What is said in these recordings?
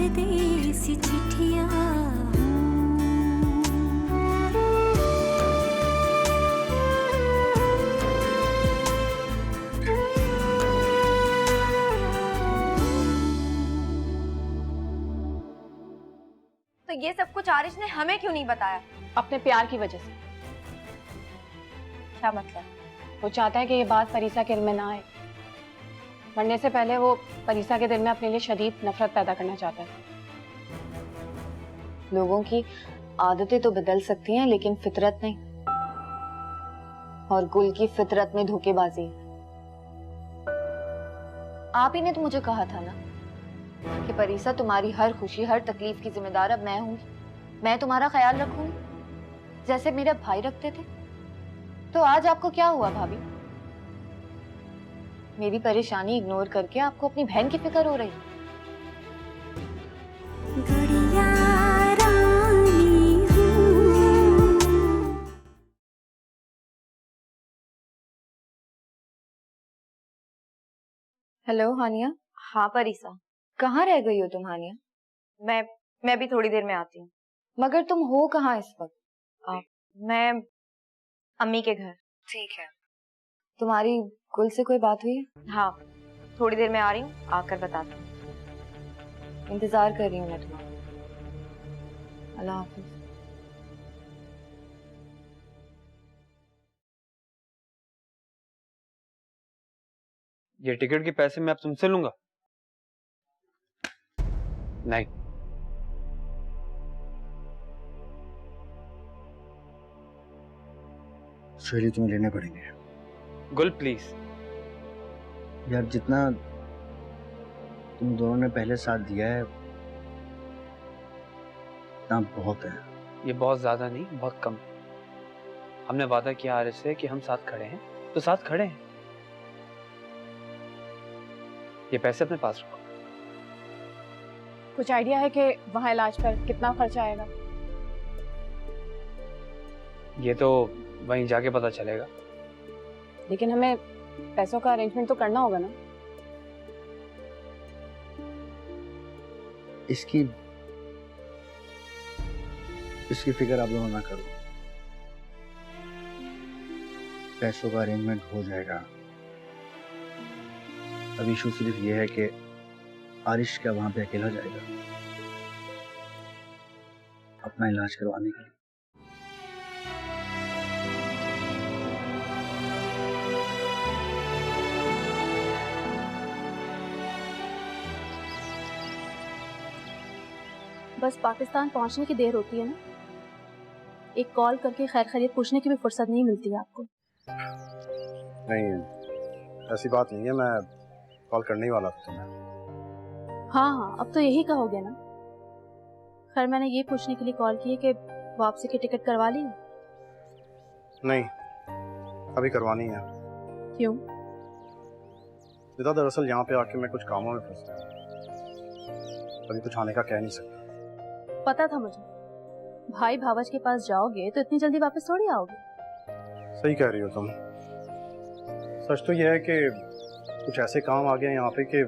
परदेसी चिट्ठियां तो ये सब कुछ आरिश ने हमें क्यों नहीं बताया? अपने प्यार की वजह से। क्या मतलब? वो चाहता है कि ये बात फरीसा के दिल में ना आए। मरने से पहले वो फरीसा के दिल में अपने लिए शदीद नफरत पैदा करना चाहता है। लोगों की आदतें तो बदल सकती हैं लेकिन फितरत नहीं, और गुल की फितरत में धोखेबाजी है। आप ही ने तो मुझे कहा था ना कि फरीसा तुम्हारी हर खुशी हर तकलीफ की जिम्मेदार अब मैं हूँ। मैं तुम्हारा ख्याल रखूंगी जैसे मेरे भाई रखते थे। तो आज आपको क्या हुआ भाभी? मेरी परेशानी इग्नोर करके आपको अपनी बहन की फिक्र हो रही? गुड़िया रानी हूँ। हेलो हानिया। हाँ परीसा, कहाँ रह गई हो तुम हानिया? मैं भी थोड़ी देर में आती हूँ। मगर तुम हो कहाँ इस वक्त? मैं अम्मी के घर। ठीक है। तुम्हारी गुल से कोई बात हुई है? हाँ, थोड़ी देर में आ रही हूँ, आकर बताती हूँ। इंतजार कर रही हूँ मैं तुम्हारा। अल्लाह हाफिज। ये टिकट के पैसे मैं अब तुमसे लूंगा? नहीं। शैली तुम्हें लेने पड़ेंगे। गुल प्लीज। यार जितना तुम दोनों ने पहले साथ दिया है इतना बहुत है। ये बहुत ज्यादा नहीं, बहुत कम। हमने वादा किया आरिश से कि हम साथ खड़े हैं, तो साथ खड़े हैं। ये पैसे अपने पास रखो। कुछ आइडिया है कि वहाँ इलाज पर कितना खर्चा आएगा? ये तो वहीं जाके पता चलेगा। लेकिन हमें पैसों का अरेंजमेंट तो करना होगा ना। इसकी फिक्र आप लोगों ना करो, पैसों का अरेंजमेंट हो जाएगा। अब इशू सिर्फ ये है कि आरिश क्या वहां पे अकेला जाएगा अपना इलाज करवाने के लिए? बस पाकिस्तान पहुंचने की देर होती है ना, एक कॉल करके खैर खैरियत पूछने की भी फुर्सत नहीं मिलती है आपको। नहीं, ऐसी बात नहीं है, मैं कॉल करने ही वाला था तुम्हें। हाँ, अब तो यही कहोगे ना। खैर मैंने ये पूछने के लिए कॉल की है कि वापसी की टिकट करवा ली? नहीं, अभी करवानी है। क्यों? बेटा दरअसल यहाँ पे आके मैं कुछ कामों में फंस गया, अभी कुछ आने का कह नहीं सकता। पता था मुझे, भाई भावज के पास जाओगे तो इतनी जल्दी वापस थोड़ी आओगे। सही कह रही हो तुम। सच तो यह है कि कुछ ऐसे काम आ गए हैं यहाँ पे कि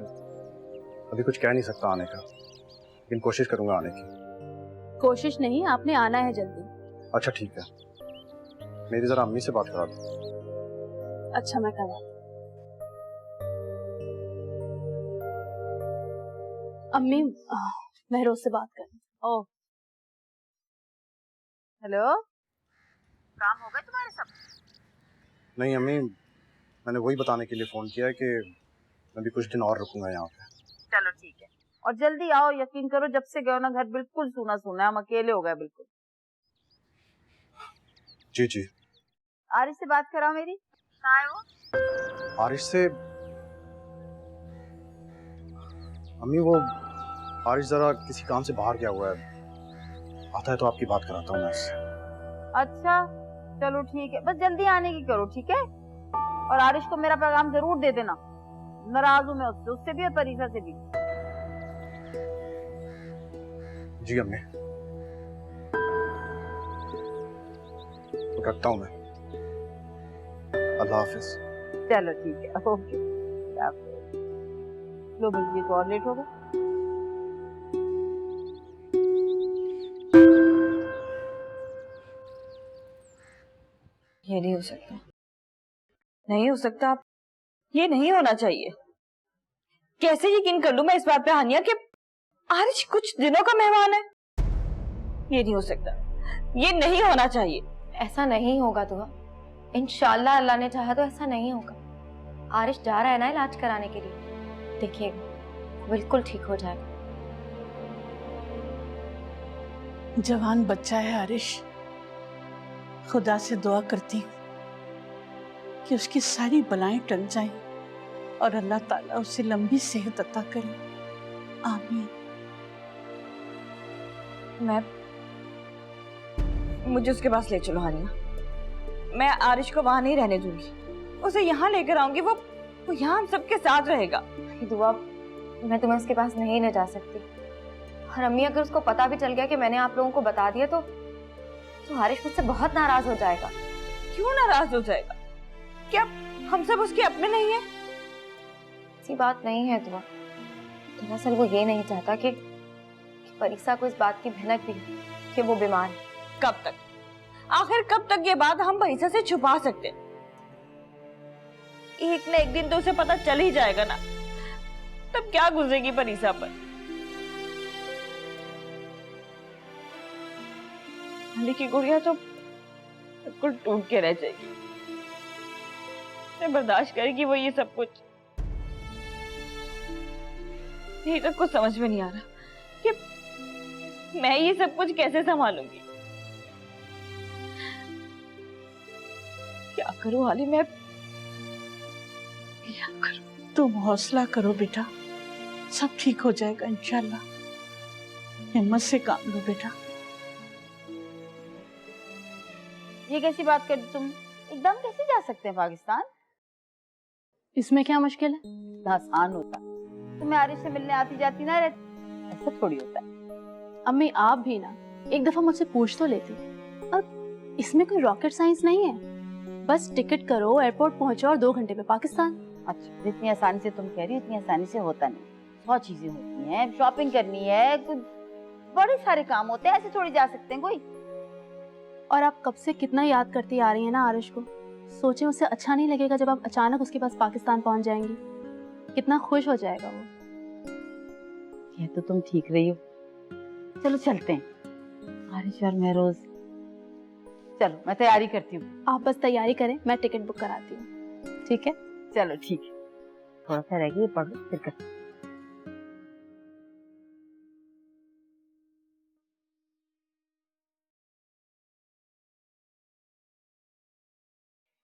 अभी कुछ कह नहीं सकता आने का, लेकिन कोशिश करूंगा आने की। कोशिश नहीं, आपने आना है जल्दी। अच्छा ठीक है, मेरी जरा अम्मी से बात करा दो। अच्छा मैं करवा। अम्मी महरोज से बात कर। ओह, हेलो, काम हो गए तुम्हारे सब? नहीं अम्मी, मैंने वही बताने के लिए फोन किया है कि मैं भी कुछ दिन और रुकूंगा यहाँ पे। चलो ठीक है, और जल्दी आओ। यकीन करो जब से गए ना घर बिल्कुल सूना सूना है, हम अकेले हो गए बिल्कुल। जी जी। आरिश से बात कराओ मेरी। कहाँ है वो? आरिश से? अम्मी वो आरिश जरा किसी काम से बाहर गया हुआ है, आता है तो आपकी बात कराता हूँ मैं उससे। अच्छा चलो ठीक है, बस जल्दी आने की करो, ठीक है? और आरिश को मेरा पैगाम जरूर दे देना, नाराज हूं मैं उससे भी और परीसा से भी। जी अम्मी, तो रखता हूँ मैं। अल्लाह हाफिज। चलो ठीक है, ओके। लो बस, ये तो और लेट हो गया। ये नहीं हो सकता, नहीं हो सकता। ये नहीं होना चाहिए। कैसे यकीन कर लूं मैं इस बात पे हानिया कि आरिश कुछ दिनों का मेहमान है? ये नहीं हो सकता, ये नहीं होना चाहिए। ऐसा नहीं होगा दुआ, इंशाल्लाह अल्लाह ने चाहा तो ऐसा नहीं होगा। आरिश जा रहा है ना इलाज कराने के लिए, देखिएगा बिल्कुल ठीक हो जाएगा। जवान बच्चा है आरिश, खुदा से दुआ करती हूँ कि उसकी सारी बलाएं टल जाएं और अल्लाह ताला उसे लंबी सेहत अता करे। आमीन। मुझे उसके पास ले चलो हानिया। मैं आरिश को वहां नहीं रहने दूंगी, उसे यहाँ लेकर आऊंगी। वो यहाँ हम सबके साथ रहेगा। दुआ, मैं तुम्हें उसके पास नहीं ले जा सकती। और अम्मी, अगर उसको पता भी चल गया कि मैंने आप लोगों को बता दिया तो आरिश मुझसे बहुत नाराज हो जाएगा। क्यों नाराज हो जाएगा? क्या हम सब उसके अपने नहीं है? ऐसी बात नहीं है दुआ। दरअसल वो ये नहीं चाहता कि परीक्षा को इस बात की भनक भी है कि वो बीमार है। कब तक, आखिर कब तक ये बात हम परीक्षा से छुपा सकते? एक न एक दिन तो उसे पता चल ही जाएगा ना। तब क्या गुजरेगी परीक्षा पर? अली की गुड़िया तो बिल्कुल टूट के रह जाएगी। बर्दाश्त करेगी वो ये सब कुछ? यही तो कुछ समझ में नहीं आ रहा कि मैं ये सब कुछ कैसे संभालूंगी। क्या करूं हाली मैं? क्या करूं? तुम हौसला करो बेटा, सब ठीक हो जाएगा इंशाल्लाह। हिम्मत से काम लो बेटा। ये कैसी बात कर दी तुम? एकदम कैसे जा सकते हैं पाकिस्तान? इसमें क्या मुश्किल है? इतना आसान होता। तुम्हें आरिश से मिलने आती जाती ना रहती, ऐसा थोड़ी होता है। अम्मी, आप भी ना एक दफा मुझसे पूछ तो लेती। और इसमें कोई रॉकेट साइंस नहीं है, बस टिकट करो, एयरपोर्ट पहुंचो और 2 घंटे में पाकिस्तान। अच्छा, जितनी आसानी से तुम कह रही हो इतनी आसानी से होता नहीं। 100 चीजें होती हैं, शॉपिंग करनी है, कुछ बड़े सारे काम होते हैं, ऐसे थोड़ी जा सकते हैं कोई। और आप कब से कितना याद करती आ रही हैं ना आरिश को। सोचे उसे अच्छा नहीं लगेगा जब आप अचानक उसके पास पाकिस्तान पहुंच जाएंगी। कितना खुश हो जाएगा वो। ये तो तुम ठीक रही हो। चलो चलते हैं आरिश और महरोज। चलो मैं तैयारी करती हूँ। आप बस तैयारी करें, मैं टिकट बुक कराती हूँ। ठीक है? चलो ठीक है, थोड़ा सा रह गया, पढ़ लो फिर कर।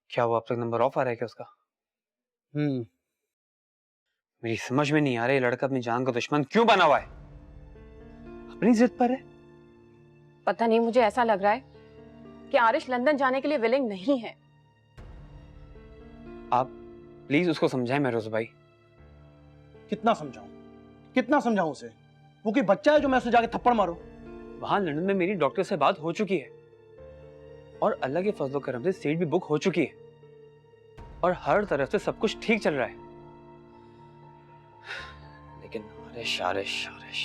क्या वो अब तक नंबर ऑफ आ रहा है क्या उसका? मेरी समझ में नहीं आ रहा, ये लड़का अपनी जान का दुश्मन क्यों बना हुआ है? अपनी जिद पर है। पता नहीं, मुझे ऐसा लग रहा है कि आरिश लंदन जाने के लिए विलिंग नहीं है। आप प्लीज उसको समझाएं महरोज भाई। कितना समझाऊं, कितना समझाऊं उसे? वो कोई बच्चा है जो मैं उसे जाके थप्पड़ मारूं? वहां लंदन में मेरी डॉक्टर से बात हो चुकी है और अल्लाह के फजलो करम से सीट भी बुक हो चुकी है और हर तरफ से सब कुछ ठीक चल रहा है। लेकिन आरिश आरिश आरिश,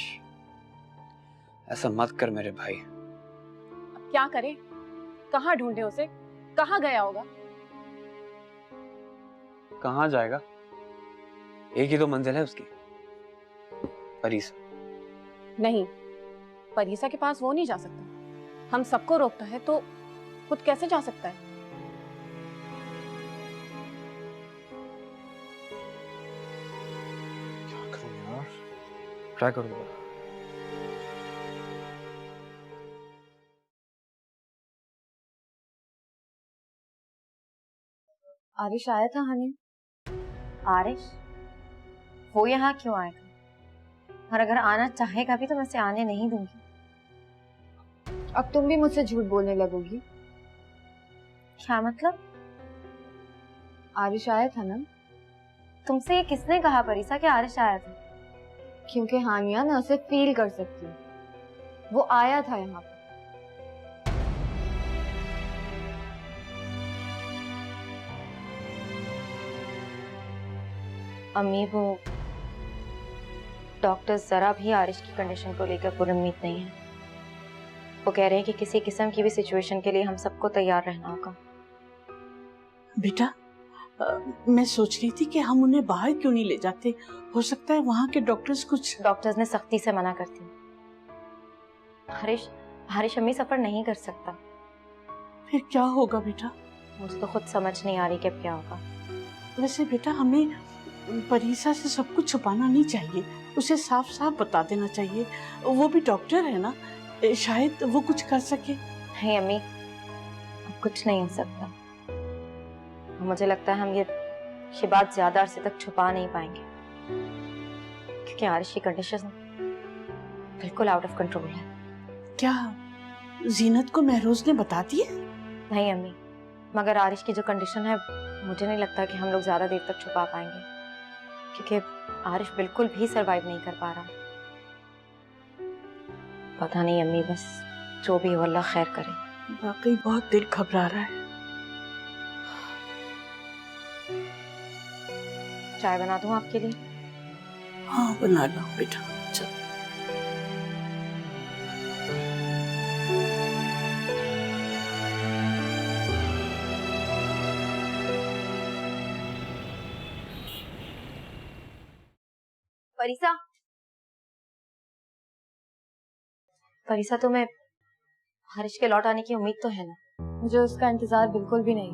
ऐसा मत कर मेरे भाई। अब क्या करें? कहाँ ढूंढे उसे? कहाँ गया होगा? कहाँ जाएगा? एक ही तो मंजिल है उसकी, परीसा। नहीं, परीसा के पास वो नहीं जा सकता। हम सबको रोकता है तो खुद कैसे जा सकता है? क्या करूं यार? ट्राई करूंगा। आरिश आया था हानि? आरिश? वो यहाँ क्यों आएगा? और अगर आना चाहेगा भी तो मैं उसे आने नहीं दूंगी। अब तुम भी मुझसे झूठ बोलने लगोगी। क्या मतलब? आरिश आया था ना? तुमसे ये किसने कहा परीसा कि आरिश आया था? क्योंकि हानिया, मैं उसे फील कर सकती हूँ। वो आया था यहाँ पे। अम्मी, वो डॉक्टर्स जरा भी आरिश की कंडीशन को लेकर पुरुम्मीद नहीं है। वो कह रहे हैं कि किसी किस्म की भी सिचुएशन के लिए हम सबको तैयार रहना होगा। बेटा, मैं सोच रही थी कि हम उन्हें बाहर क्यों नहीं ले जाते। हो सकता है वहाँ के डॉक्टर्स कुछ। डॉक्टर्स ने सख्ती से मना कर दी। हरीश अम्मी सफर नहीं कर सकता। फिर क्या होगा बेटा? मुझे तो खुद समझ नहीं आ रही कि अब क्या होगा। वैसे बेटा, हमें परीसा से सब कुछ छुपाना नहीं चाहिए, उसे साफ साफ बता देना चाहिए। वो भी डॉक्टर है ना, शायद वो कुछ कर सके। नहीं अम्मी, अब कुछ नहीं हो सकता। मुझे लगता है हम ये बात ज्यादा अरसे तक छुपा नहीं पाएंगे, क्योंकि आरिश की कंडीशन बिल्कुल आउट ऑफ कंट्रोल है। क्या जीनत को महरोज ने बता दिए? नहीं अम्मी, मगर आरिश की जो कंडीशन है, मुझे नहीं लगता कि हम लोग ज्यादा देर तक छुपा पाएंगे, क्योंकि आरिश बिल्कुल भी सरवाइव नहीं कर पा रहा। पता नहीं अम्मी, बस जो भी हो अल्लाह खैर करे। वाकई बहुत दिल घबरा रहा है। चाय बना दूं आपके लिए? हाँ बना लो बेटा, चल। परिसा तुम्हें हरीश के लौट आने की उम्मीद तो है ना? मुझे उसका इंतजार बिल्कुल भी नहीं।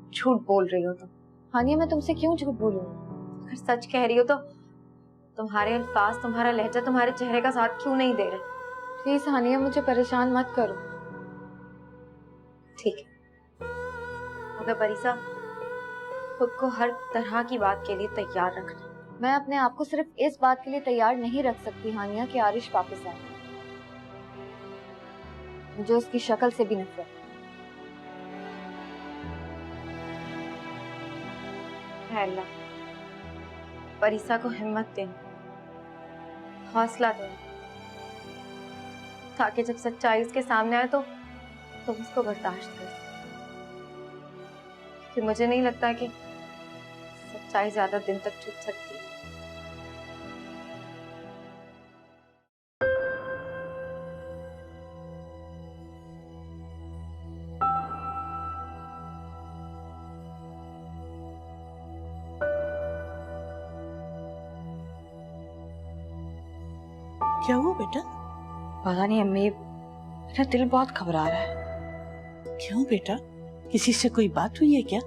झूठ बोल रही हो तुम। हानिया, मैं तुमसे क्यों झूठ बोलूंगी? अगर सच कह रही हो तो तुम्हारे अल्फाज, तुम्हारा लहजा, तुम्हारे चेहरे का साथ क्यों नहीं दे रहे? प्लीज हानिया, मुझे परेशान मत करो। ठीक है, मगर परिसा खुद को हर तरह की बात के लिए तैयार रखना। मैं अपने आप को सिर्फ इस बात के लिए तैयार नहीं रख सकती हानिया कि आरिश वापस आए। मुझे उसकी शक्ल से भी नफरत। है अल्लाह, परिसा को हिम्मत देना, हौसला देना, ताकि जब सच्चाई उसके सामने आए तो तुम उसको बर्दाश्त कर सको। क्योंकि मुझे नहीं लगता कि सच्चाई ज्यादा दिन तक छुप सकती है। क्या हुआ बेटा? पता नहीं अम्मी, मेरा दिल बहुत घबरा रहा है। क्यों बेटा, किसी से कोई बात हुई है क्या?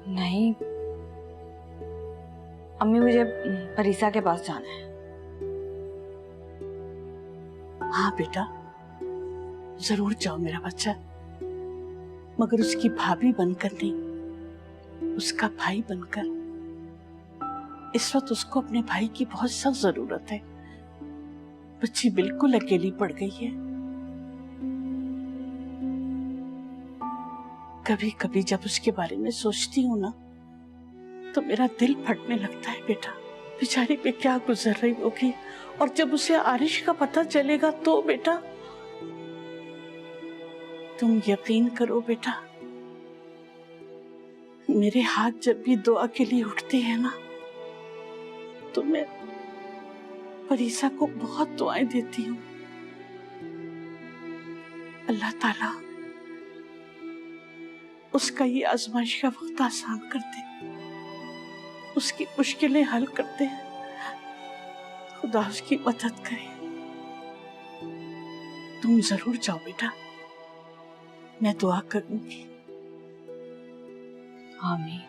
नहीं अम्मी, मुझे परिसा के पास जाना है। हाँ बेटा, जरूर जाओ मेरा बच्चा, मगर उसकी भाभी बनकर नहीं, उसका भाई बनकर। इस वक्त उसको अपने भाई की बहुत सख्त जरूरत है। बच्ची बिल्कुल अकेली पड़ गई है। कभी कभी जब उसके बारे में सोचती हूँ ना, तो मेरा दिल फटने लगता है बेटा। बेचारी पे क्या गुजर रही होगी, और जब उसे आरिश का पता चलेगा तो बेटा। तुम यकीन करो बेटा, मेरे हाथ जब भी दुआ के लिए उठते हैं ना, तो मैं परिसा को बहुत दुआएं देती हूँ। अल्लाह ताला उसका ये आजमाइश का वक्त आसान कर दे, उसकी मुश्किलें हल करते हैं। खुदा उसकी मदद करे। तुम जरूर जाओ बेटा, मैं दुआ करूंगी। आमीन।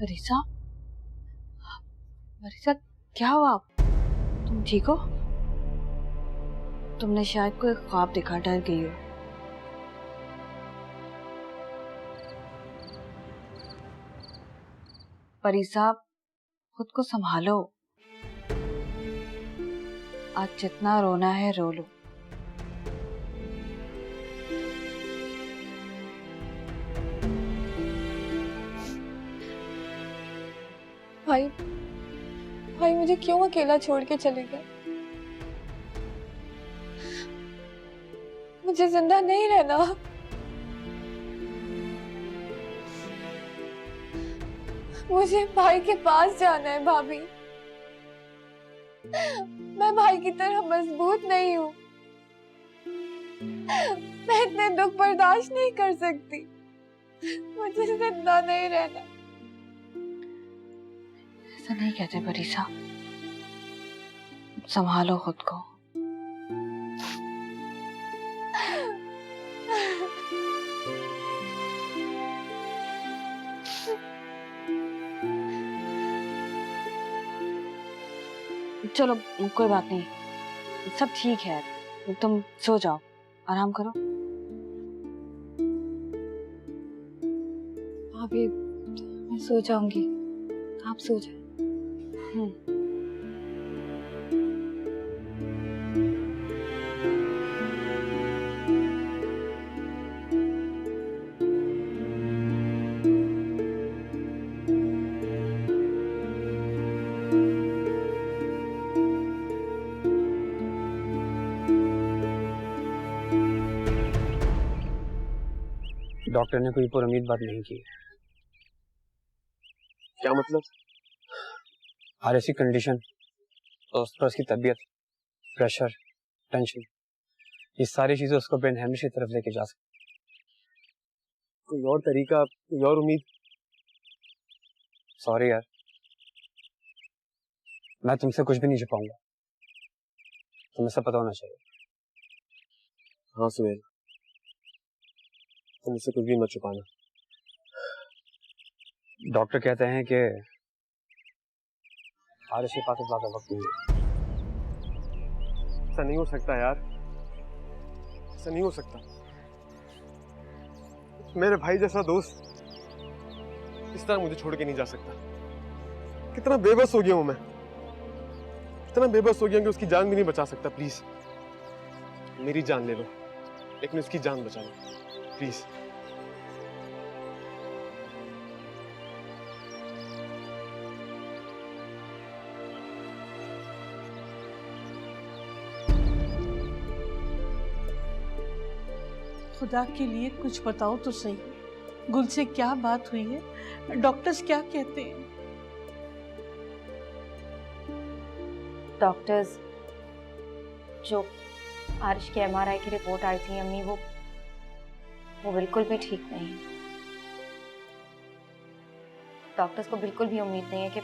परिसा, परिसा क्या हुआ? तुम ठीक हो? तुमने शायद कोई ख्वाब देखा, डर गई हो। परिसा, खुद को संभालो। आज जितना रोना है रो लो। भाई, भाई मुझे क्यों अकेला छोड़ के चले गए? मुझे जिंदा नहीं रहना। मुझे भाई के पास जाना है भाभी। मैं भाई की तरह मजबूत नहीं हूँ। मैं इतने दुख बर्दाश्त नहीं कर सकती। मुझे जिंदा नहीं रहना। ऐसा नहीं कहते परिसा, संभालो खुद को। चलो कोई बात नहीं, सब ठीक है। तुम सो जाओ, आराम करो। भाभी, मैं सो जाऊंगी, आप सो जाओ। डॉक्टर ने कोई पुरुमीद बात नहीं की। क्या मतलब? आरएस की कंडीशन और उस पर उसकी तबीयत, प्रेशर, टेंशन, ये सारी चीजें उसको ब्रेन हेमरेज की तरफ लेके जा सकती। कोई और तरीका, कोई और उम्मीद? सॉरी यार, मैं तुमसे कुछ भी नहीं छुपाऊंगा। तुम्हें सब पता होना चाहिए। हाँ सुहेल, तुम मुझसे कुछ भी मत छुपाना। डॉक्टर कहते हैं कि आरएस के पास ज्यादा वक्त नहीं है। ऐसा नहीं हो सकता यार, ऐसा नहीं हो सकता। मेरे भाई जैसा दोस्त इस तरह मुझे छोड़ के नहीं जा सकता। कितना बेबस हो गया हूं मैं, कितना बेबस हो गया कि उसकी जान भी नहीं बचा सकता। प्लीज मेरी जान ले लो, लेकिन उसकी जान बचा लो प्लीज। खुदा के लिए कुछ बताओ तो सही, गुल से क्या बात हुई है? डॉक्टर्स क्या कहते हैं? डॉक्टर्स, जो आरिश की एमआरआई की रिपोर्ट आई थी अम्मी, वो बिल्कुल भी ठीक नहीं है। डॉक्टर्स को बिल्कुल भी उम्मीद नहीं है कि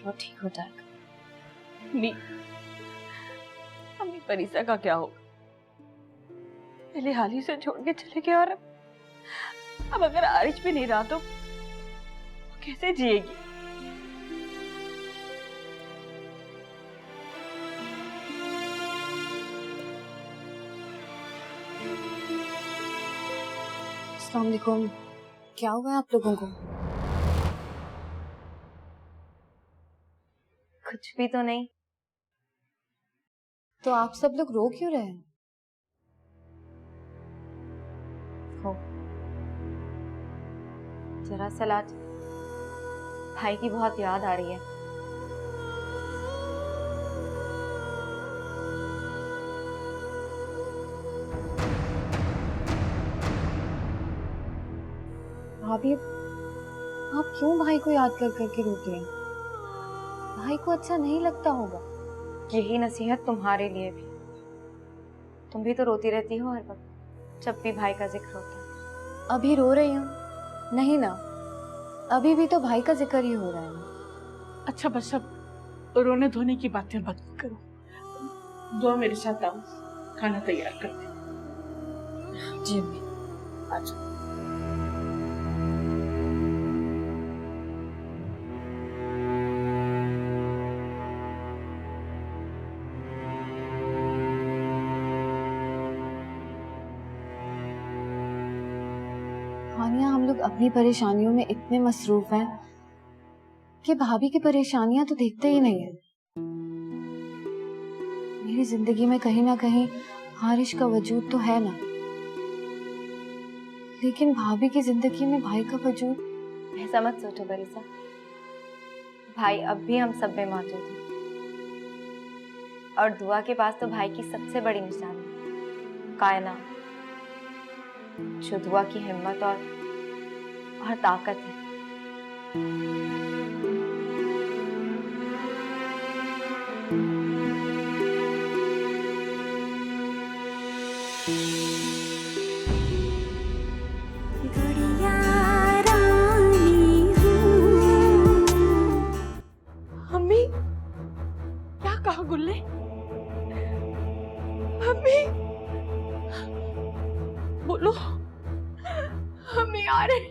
वो ठीक हो जाएगा। नहीं, अम्मी परिसा का क्या होगा? पहले हाल ही से छोड़ के चले गए, और अब अगर आरिश भी नहीं रहा तो वो कैसे जिएगी? अस्सलाम वालेकुम। क्या हुआ है आप लोगों को? कुछ भी तो नहीं। तो आप सब लोग रो क्यों रहे हैं? हो दरअसल आज भाई की बहुत याद आ रही है। भाभी, आप क्यों भाई को याद कर करके रोते हैं? भाई को अच्छा नहीं लगता होगा। यही नसीहत तुम्हारे लिए भी। तुम भी तो रोती रहती हो हर वक्त जब भी भाई का जिक्र होता है। अभी रो रही हूँ? नहीं ना, अभी भी तो भाई का जिक्र ही हो रहा है। अच्छा बस अब रोने धोने की बातें मत करो। दो मेरे साथ आओ, खाना तैयार कर दे। जी अम्मी। अच्छा। हानिया, हम लोग अपनी परेशानियों में इतने मसरूफ हैं कि भाभी की परेशानियां तो देखते ही नहीं है। मेरी जिंदगी में कहीं ना कहीं हारिश का वजूद तो है ना, लेकिन भाभी की जिंदगी में भाई का वजूद। ऐसा मत सोचो परीसा, भाई अब भी हम सब में मौजूद है, और दुआ के पास तो भाई की सबसे बड़ी निशानी कायनात, जो दुआ की हिम्मत और ताकत है। गुड़िया रानी हूँ। मम्मी, क्या कहा गुल्ले? मम्मी, बोलो। हम नहीं आ रहे।